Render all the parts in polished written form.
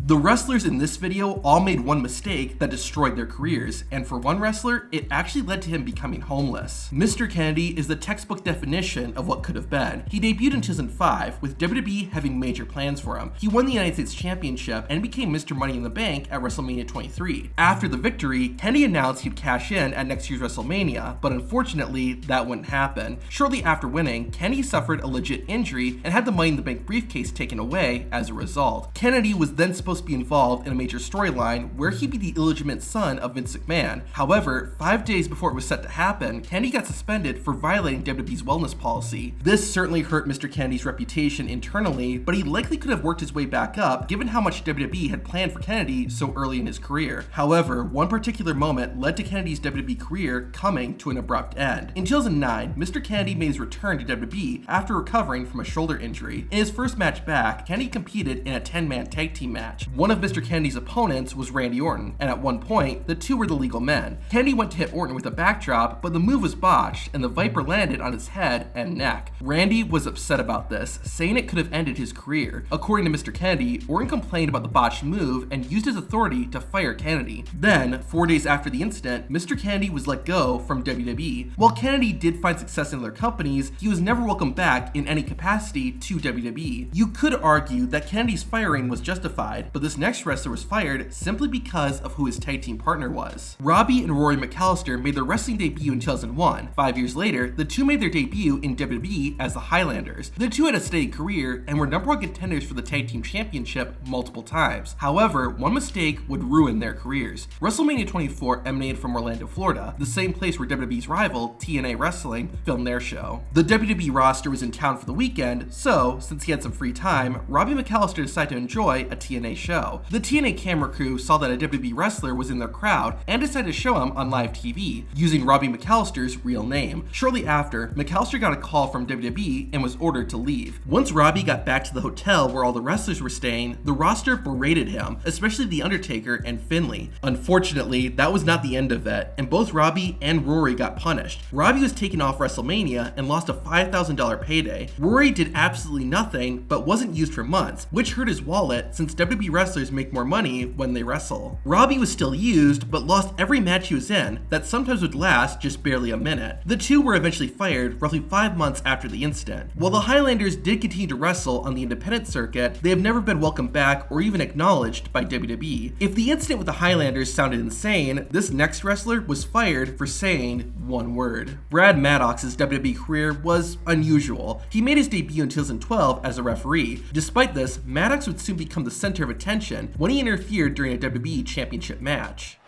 The wrestlers in this video all made one mistake that destroyed their careers, and for one wrestler, it actually led to him becoming homeless. Mr. Kennedy is the textbook definition of what could have been. He debuted in 2005, with WWE having major plans for him. He won the United States Championship and became Mr. Money in the Bank at WrestleMania 23. After the victory, Kennedy announced he'd cash in at next year's WrestleMania, but unfortunately, that wouldn't happen. Shortly after winning, Kennedy suffered a legit injury and had the Money in the Bank briefcase taken away as a result. Kennedy was then supposed to be involved in a major storyline where he'd be the illegitimate son of Vince McMahon. However, 5 days before it was set to happen, Kennedy got suspended for violating WWE's wellness policy. This certainly hurt Mr. Kennedy's reputation internally, but he likely could have worked his way back up given how much WWE had planned for Kennedy so early in his career. However, one particular moment led to Kennedy's WWE career coming to an abrupt end. In 2009, Mr. Kennedy made his return to WWE after recovering from a shoulder injury. In his first match back, Kennedy competed in a 10-man tag team match. One of Mr. Kennedy's opponents was Randy Orton, and at one point, the two were the legal men. Kennedy went to hit Orton with a backdrop, but the move was botched, and the Viper landed on his head and neck. Randy was upset about this, saying it could have ended his career. According to Mr. Kennedy, Orton complained about the botched move and used his authority to fire Kennedy. Then, 4 days after the incident, Mr. Kennedy was let go from WWE. While Kennedy did find success in other companies, he was never welcomed back in any capacity to WWE. You could argue that Kennedy's firing was justified, but this next wrestler was fired simply because of who his tag team partner was. Robbie and Rory McAllister made their wrestling debut in 2001. 5 years later, the two made their debut in WWE as the Highlanders. The two had a steady career and were number one contenders for the tag team championship multiple times. However, one mistake would ruin their careers. WrestleMania 24 emanated from Orlando, Florida, the same place where WWE's rival, TNA Wrestling, filmed their show. The WWE roster was in town for the weekend, so, since he had some free time, Robbie McAllister decided to enjoy a TNA show. The TNA camera crew saw that a WWE wrestler was in their crowd and decided to show him on live TV, using Robbie McAllister's real name. Shortly after, McAllister got a call from WWE and was ordered to leave. Once Robbie got back to the hotel where all the wrestlers were staying, the roster berated him, especially The Undertaker and Finlay. Unfortunately, that was not the end of it, and both Robbie and Rory got punished. Robbie was taken off WrestleMania and lost a $5,000 payday. Rory did absolutely nothing, but wasn't used for months, which hurt his wallet since WWE wrestlers make more money when they wrestle. Robbie was still used, but lost every match he was in, that sometimes would last just barely a minute. The two were eventually fired roughly 5 months after the incident. While the Highlanders did continue to wrestle on the independent circuit, they have never been welcomed back or even acknowledged by WWE. If the incident with the Highlanders sounded insane, this next wrestler was fired for saying one word. Brad Maddox's WWE career was unusual. He made his debut in 2012 as a referee. Despite this, Maddox would soon become the center of attention when he interfered during a WWE championship match.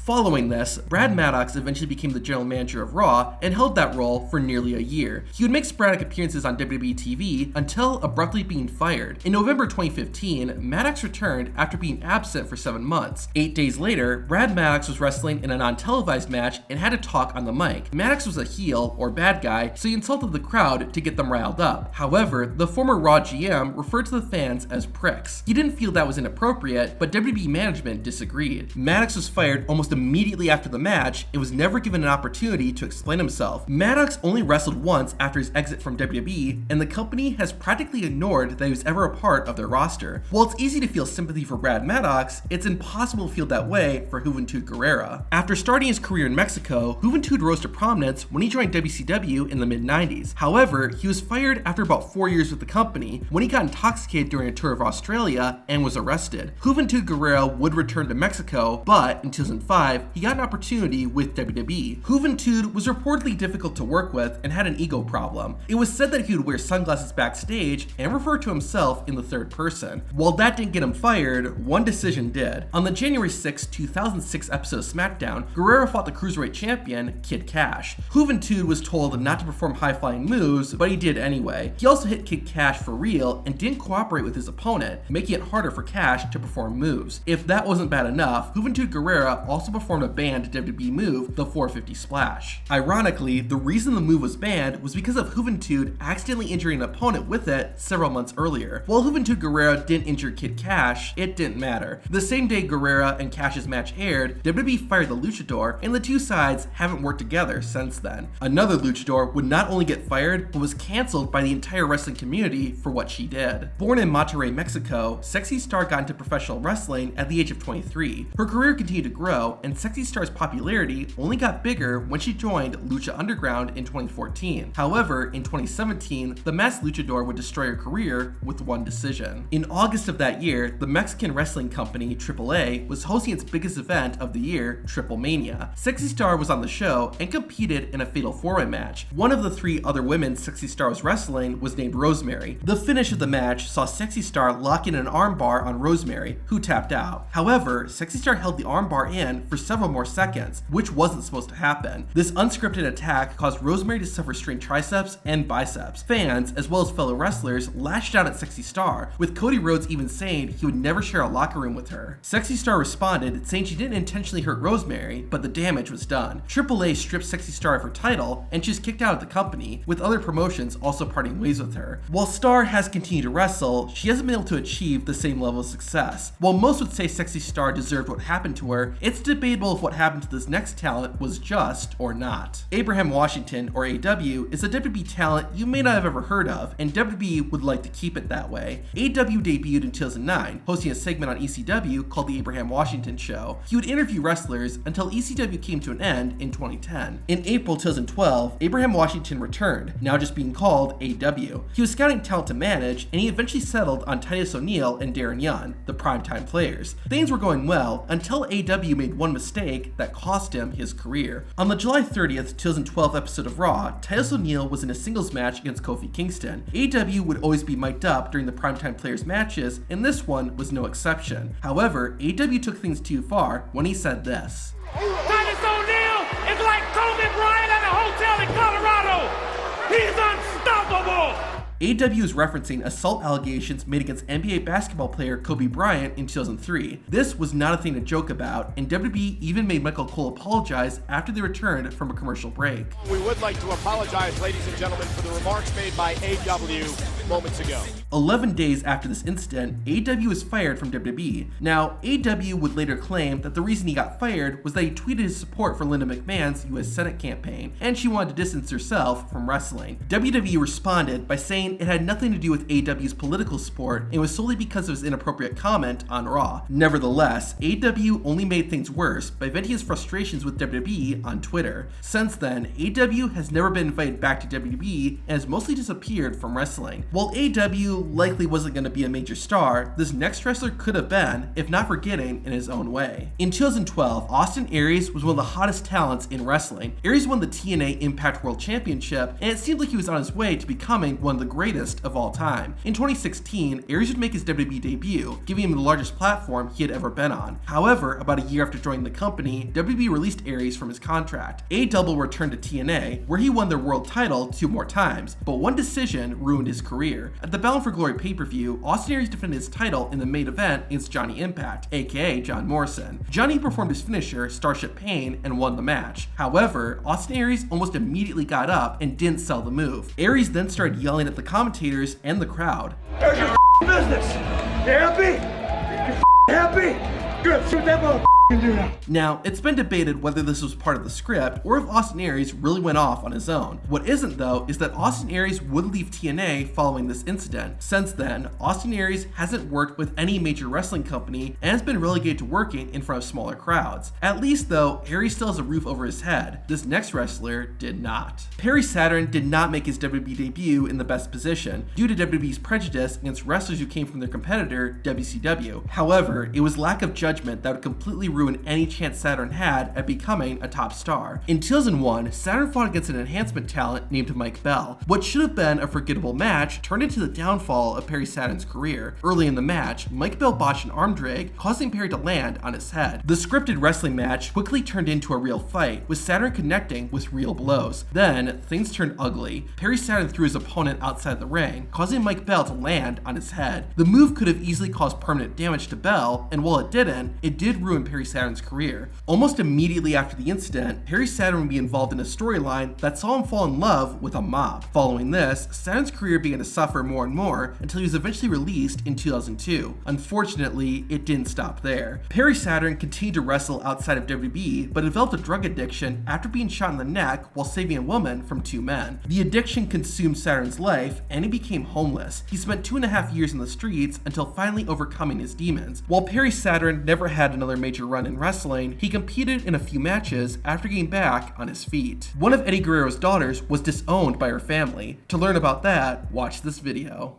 Following this, Brad Maddox eventually became the general manager of Raw and held that role for nearly a year. He would make sporadic appearances on WWE TV until abruptly being fired. In November 2015, Maddox returned after being absent for 7 months. 8 days later, Brad Maddox was wrestling in a non-televised match and had to talk on the mic. Maddox was a heel, or bad guy, so he insulted the crowd to get them riled up. However, the former Raw GM referred to the fans as pricks. He didn't feel that was inappropriate, but WWE management disagreed. Maddox was fired almost immediately after the match and was never given an opportunity to explain himself. Maddox only wrestled once after his exit from WWE, and the company has practically ignored that he was ever a part of their roster. While it's easy to feel sympathy for Brad Maddox, it's impossible to feel that way for Juventud Guerrera. After starting his career in Mexico, Juventud rose to prominence when he joined WCW in the mid-90s. However, he was fired after about 4 years with the company when he got intoxicated during a tour of Australia and was arrested. Juventud Guerrera would return to Mexico, but in 2005, he got an opportunity with WWE. Juventud was reportedly difficult to work with and had an ego problem. It was said that he would wear sunglasses backstage and refer to himself in the third person. While that didn't get him fired, one decision did. On the January 6, 2006 episode of SmackDown, Guerrero fought the Cruiserweight champion, Kid Cash. Juventud was told not to perform high-flying moves, but he did anyway. He also hit Kid Cash for real and didn't cooperate with his opponent, making it harder for Cash to perform moves. If that wasn't bad enough, Juventud Guerrera also also performed a banned WWE move, the 450 Splash. Ironically, the reason the move was banned was because of Juventud accidentally injuring an opponent with it several months earlier. While Juventud Guerrera didn't injure Kid Cash, it didn't matter. The same day Guerrera and Cash's match aired, WWE fired the Luchador, and the two sides haven't worked together since then. Another Luchador would not only get fired, but was canceled by the entire wrestling community for what she did. Born in Monterrey, Mexico, Sexy Star got into professional wrestling at the age of 23. Her career continued to grow, and Sexy Star's popularity only got bigger when she joined Lucha Underground in 2014. However, in 2017, the masked Luchador would destroy her career with one decision. In August of that year, the Mexican wrestling company AAA was hosting its biggest event of the year, Triple Mania. Sexy Star was on the show and competed in a fatal four-way match. One of the three other women Sexy Star was wrestling was named Rosemary. The finish of the match saw Sexy Star lock in an armbar on Rosemary, who tapped out. However, Sexy Star held the armbar in for several more seconds, which wasn't supposed to happen. This unscripted attack caused Rosemary to suffer strained triceps and biceps. Fans, as well as fellow wrestlers, lashed out at Sexy Star, with Cody Rhodes even saying he would never share a locker room with her. Sexy Star responded, saying she didn't intentionally hurt Rosemary, but the damage was done. AAA stripped Sexy Star of her title, and she's kicked out of the company, with other promotions also parting ways with her. While Star has continued to wrestle, she hasn't been able to achieve the same level of success. While most would say Sexy Star deserved what happened to her, it's debatable if what happened to this next talent was just or not. Abraham Washington, or AW, is a WWE talent you may not have ever heard of, and WWE would like to keep it that way. AW debuted in 2009, hosting a segment on ECW called The Abraham Washington Show. He would interview wrestlers until ECW came to an end in 2010. In April 2012, Abraham Washington returned, now just being called AW. He was scouting talent to manage, and he eventually settled on Titus O'Neil and Darren Young, the primetime players. Things were going well until AW made one mistake that cost him his career. On the July 30th, 2012 episode of Raw, Titus O'Neil was in a singles match against Kofi Kingston. AW would always be mic'd up during the primetime players matches, and this one was no exception. However, AW took things too far when he said this. Titus O'Neil is like Kobe Bryant at a hotel in Colorado. He's unstoppable. AW is referencing assault allegations made against NBA basketball player Kobe Bryant in 2003. This was not a thing to joke about, and WWE even made Michael Cole apologize after they returned from a commercial break. We would like to apologize, ladies and gentlemen, for the remarks made by AW moments ago. 11 days after this incident, AW was fired from WWE. Now, AW would later claim that the reason he got fired was that he tweeted his support for Linda McMahon's US Senate campaign, and she wanted to distance herself from wrestling. WWE responded by saying it had nothing to do with AW's political support and was solely because of his inappropriate comment on Raw. Nevertheless, AW only made things worse by venting his frustrations with WWE on Twitter. Since then, AW has never been invited back to WWE and has mostly disappeared from wrestling. While AW likely wasn't going to be a major star, this next wrestler could have been, if not forgetting, in his own way. In 2012, Austin Aries was one of the hottest talents in wrestling. Aries won the TNA Impact World Championship, and it seemed like he was on his way to becoming one of the greatest of all time. In 2016, Aries would make his WWE debut, giving him the largest platform he had ever been on. However, about a year after joining the company, WWE released Aries from his contract. A-Double returned to TNA, where he won their world title 2 more times, but one decision ruined his career. At the Bound for Glory pay-per-view, Austin Aries defended his title in the main event against Johnny Impact, aka John Morrison. Johnny performed his finisher, Starship Pain, and won the match. However, Austin Aries almost immediately got up and didn't sell the move. Aries then started yelling at the commentators and the crowd. There's your business. You happy? You happy? Good. See what that motherfucker can do now. Now, it's been debated whether this was part of the script or if Austin Aries really went off on his own. What isn't, though, is that Austin Aries would leave TNA following this incident. Since then, Austin Aries hasn't worked with any major wrestling company and has been relegated to working in front of smaller crowds. At least, though, Aries still has a roof over his head. This next wrestler did not. Perry Saturn did not make his WWE debut in the best position due to WWE's prejudice against wrestlers who came from their competitor, WCW. However, it was lack of judgment that would completely ruin any chance Saturn had at becoming a top star. In 2001, Saturn fought against an enhancement talent named Mike Bell. What should have been a forgettable match turned into the downfall of Perry Saturn's career. Early in the match, Mike Bell botched an arm drag, causing Perry to land on his head. The scripted wrestling match quickly turned into a real fight, with Saturn connecting with real blows. Then, things turned ugly. Perry Saturn threw his opponent outside the ring, causing Mike Bell to land on his head. The move could have easily caused permanent damage to Bell, and while it didn't, it did ruin Perry Perry Saturn's career. Almost immediately after the incident, Perry Saturn would be involved in a storyline that saw him fall in love with a mop. Following this, Saturn's career began to suffer more and more until he was eventually released in 2002. Unfortunately, it didn't stop there. Perry Saturn continued to wrestle outside of WWE, but developed a drug addiction after being shot in the neck while saving a woman from 2 men. The addiction consumed Saturn's life, and he became homeless. He spent 2.5 years in the streets until finally overcoming his demons. While Perry Saturn never had another major run in wrestling, he competed in a few matches after getting back on his feet. One of Eddie Guerrero's daughters was disowned by her family. To learn about that, watch this video.